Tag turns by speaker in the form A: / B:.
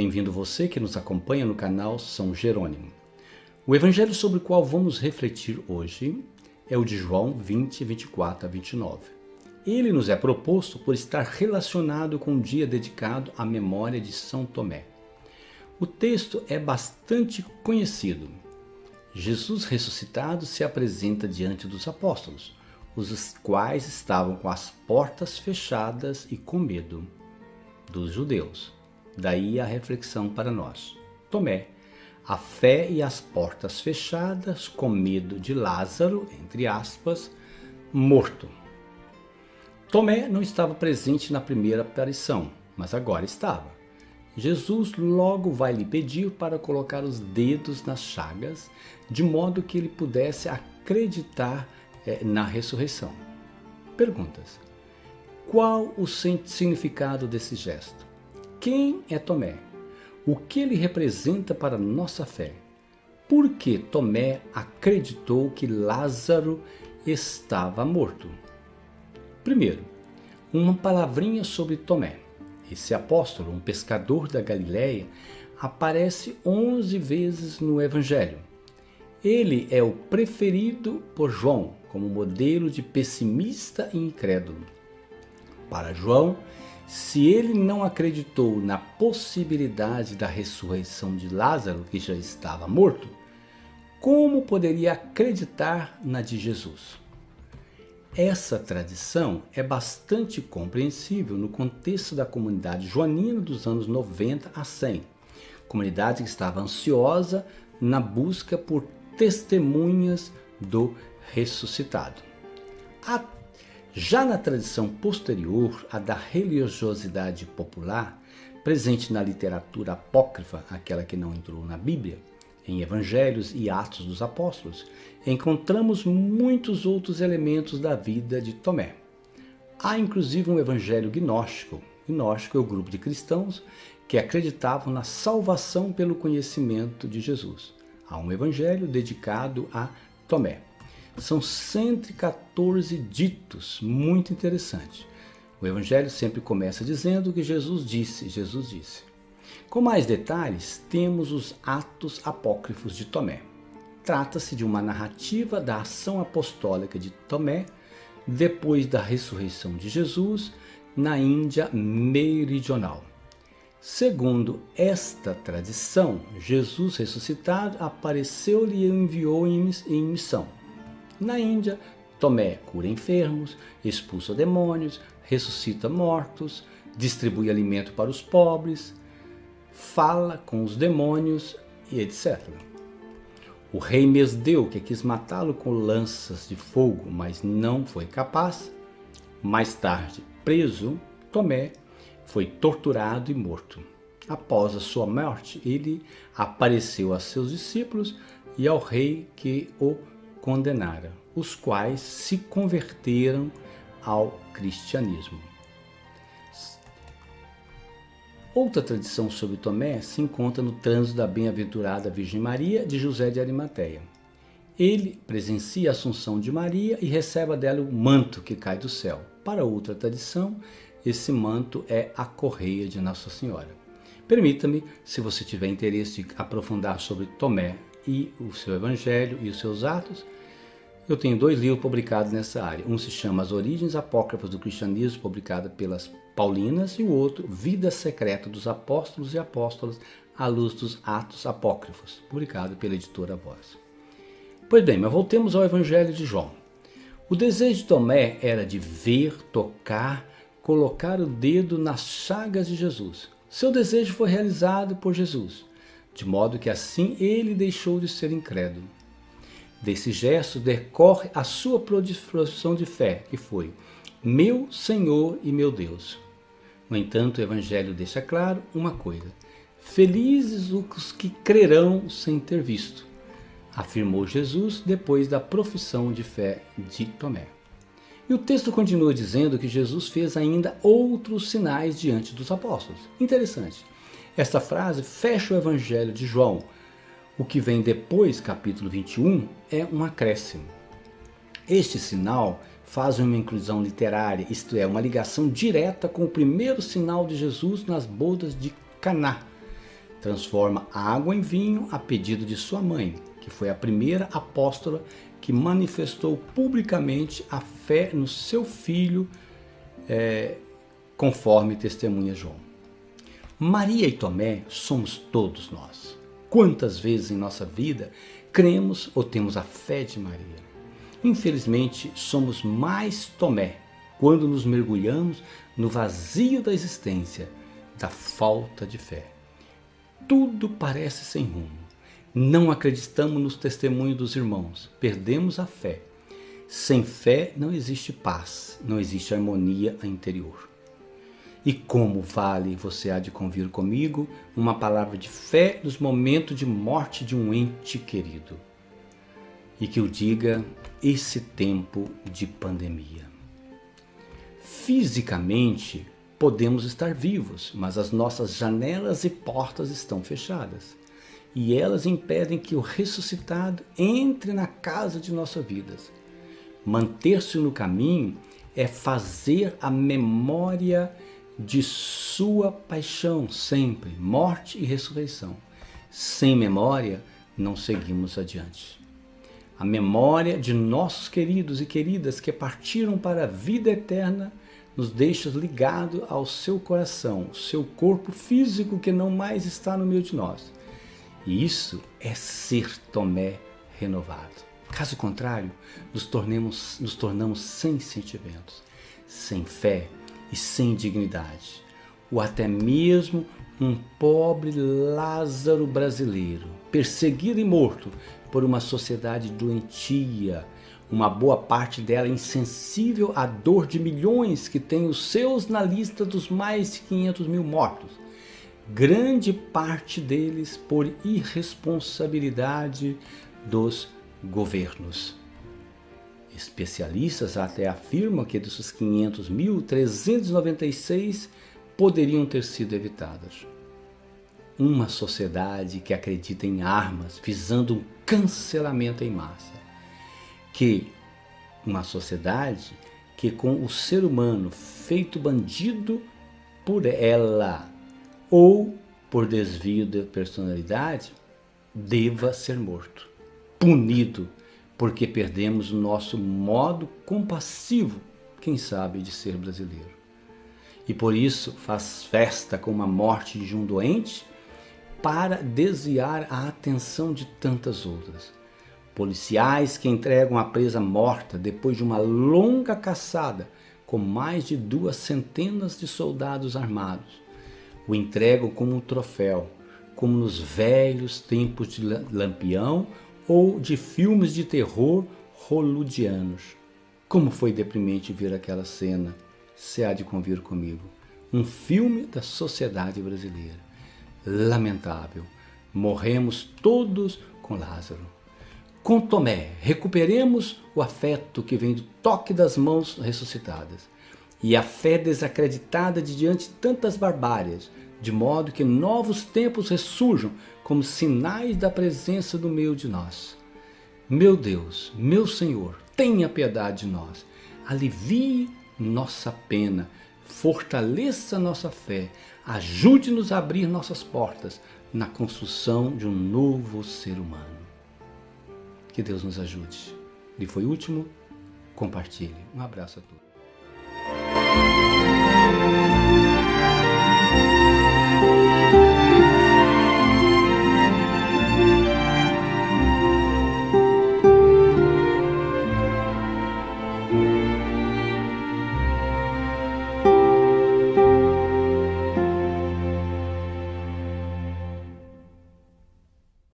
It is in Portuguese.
A: Bem-vindo você que nos acompanha no canal São Jerônimo. O evangelho sobre o qual vamos refletir hoje é o de João 20, 24 a 29. Ele nos é proposto por estar relacionado com um dia dedicado à memória de São Tomé. O texto é bastante conhecido. Jesus ressuscitado se apresenta diante dos apóstolos, os quais estavam com as portas fechadas e com medo dos judeus. Daí a reflexão para nós. Tomé, a fé e as portas fechadas, com medo de Lázaro, entre aspas, morto. Tomé não estava presente na primeira aparição, mas agora estava. Jesus logo vai lhe pedir para colocar os dedos nas chagas, de modo que ele pudesse acreditar na ressurreição. Perguntas. Qual o significado desse gesto? Quem é Tomé? O que ele representa para a nossa fé? Por que Tomé acreditou que Lázaro estava morto? Primeiro, uma palavrinha sobre Tomé. Esse apóstolo, um pescador da Galileia, aparece 11 vezes no Evangelho. Ele é o preferido por João como modelo de pessimista e incrédulo. Para João, se ele não acreditou na possibilidade da ressurreição de Lázaro, que já estava morto, como poderia acreditar na de Jesus? Essa tradição é bastante compreensível no contexto da comunidade joanina dos anos 90 a 100, comunidade que estava ansiosa na busca por testemunhas do ressuscitado. Já na tradição posterior à da religiosidade popular, presente na literatura apócrifa, aquela que não entrou na Bíblia, em Evangelhos e Atos dos Apóstolos, encontramos muitos outros elementos da vida de Tomé. Há inclusive um evangelho gnóstico. Gnóstico é o grupo de cristãos que acreditavam na salvação pelo conhecimento de Jesus. Há um evangelho dedicado a Tomé. São 114 ditos, muito interessante. O evangelho sempre começa dizendo que Jesus disse. Com mais detalhes, temos os Atos Apócrifos de Tomé. Trata-se de uma narrativa da ação apostólica de Tomé depois da ressurreição de Jesus na Índia meridional. Segundo esta tradição, Jesus ressuscitado apareceu-lhe e o enviou em missão. Na Índia, Tomé cura enfermos, expulsa demônios, ressuscita mortos, distribui alimento para os pobres, fala com os demônios e etc. O rei Mesdeu, que quis matá-lo com lanças de fogo, mas não foi capaz, mais tarde preso, Tomé foi torturado e morto. Após a sua morte, ele apareceu a seus discípulos e ao rei que o condenara, os quais se converteram ao cristianismo. Outra tradição sobre Tomé se encontra no trânsito da bem-aventurada Virgem Maria de José de Arimateia. Ele presencia a Assunção de Maria e recebe dela o manto que cai do céu. Para outra tradição, esse manto é a correia de Nossa Senhora. Permita-me, se você tiver interesse em aprofundar sobre Tomé e o seu evangelho e os seus atos, eu tenho 2 livros publicados nessa área. Um se chama As Origens Apócrifas do Cristianismo, publicado pelas Paulinas, e o outro, Vida Secreta dos Apóstolos e Apóstolas à Luz dos Atos Apócrifos, publicado pela editora Voz. Pois bem, mas voltemos ao Evangelho de João. O desejo de Tomé era de ver, tocar, colocar o dedo nas chagas de Jesus. Seu desejo foi realizado por Jesus, de modo que assim ele deixou de ser incrédulo. Desse gesto decorre a sua profissão de fé, que foi: meu Senhor e meu Deus. No entanto, o Evangelho deixa claro uma coisa: felizes os que crerão sem ter visto, afirmou Jesus depois da profissão de fé de Tomé. E o texto continua dizendo que Jesus fez ainda outros sinais diante dos apóstolos. Interessante. Esta frase fecha o Evangelho de João. O que vem depois, capítulo 21, é um acréscimo. Este sinal faz uma inclusão literária, isto é, uma ligação direta com o primeiro sinal de Jesus nas bodas de Caná, Transforma água em vinho a pedido de sua mãe, que foi a primeira apóstola que manifestou publicamente a fé no seu filho, conforme testemunha João. Maria e Tomé somos todos nós. Quantas vezes em nossa vida cremos ou temos a fé de Maria? Infelizmente, somos mais Tomé quando nos mergulhamos no vazio da existência, da falta de fé. Tudo parece sem rumo. Não acreditamos nos testemunhos dos irmãos. Perdemos a fé. Sem fé não existe paz, não existe harmonia interior. E como vale, você há de convir comigo, uma palavra de fé nos momentos de morte de um ente querido. E que o diga esse tempo de pandemia. Fisicamente, podemos estar vivos, mas as nossas janelas e portas estão fechadas. E elas impedem que o ressuscitado entre na casa de nossas vidas. Manter-se no caminho é fazer a memória de sua paixão sempre, morte e ressurreição. Sem memória, não seguimos adiante. A memória de nossos queridos e queridas que partiram para a vida eterna nos deixa ligado ao seu coração, seu corpo físico que não mais está no meio de nós. E isso é ser Tomé renovado. Caso contrário, nos tornamos sem sentimentos, sem fé e sem dignidade. Ou até mesmo um pobre Lázaro brasileiro, perseguido e morto por uma sociedade doentia, uma boa parte dela insensível à dor de milhões que tem os seus na lista dos mais de 500 mil mortos. Grande parte deles por irresponsabilidade dos governos. Especialistas até afirmam que desses 500 mil, 396 poderiam ter sido evitadas. Uma sociedade que acredita em armas, visando um cancelamento em massa. Uma sociedade que com o ser humano feito bandido por ela, ou por desvio de personalidade, deva ser morto, punido, porque perdemos o nosso modo compassivo, quem sabe, de ser brasileiro. E por isso faz festa com a morte de um doente para desviar a atenção de tantas outras. Policiais que entregam a presa morta depois de uma longa caçada com mais de 200 de soldados armados. O entregam como um troféu, como nos velhos tempos de Lampião ou de filmes de terror hollywoodianos. Como foi deprimente ver aquela cena, se há de convir comigo. Um filme da sociedade brasileira. Lamentável. Morremos todos com Lázaro. Com Tomé, recuperemos o afeto que vem do toque das mãos ressuscitadas e a fé desacreditada diante de tantas barbárias, de modo que novos tempos ressurjam como sinais da presença do meio de nós. Meu Deus, meu Senhor, tenha piedade de nós, alivie nossa pena, fortaleça nossa fé, ajude-nos a abrir nossas portas na construção de um novo ser humano. Que Deus nos ajude. Ele foi o último? Compartilhe. Um abraço a todos.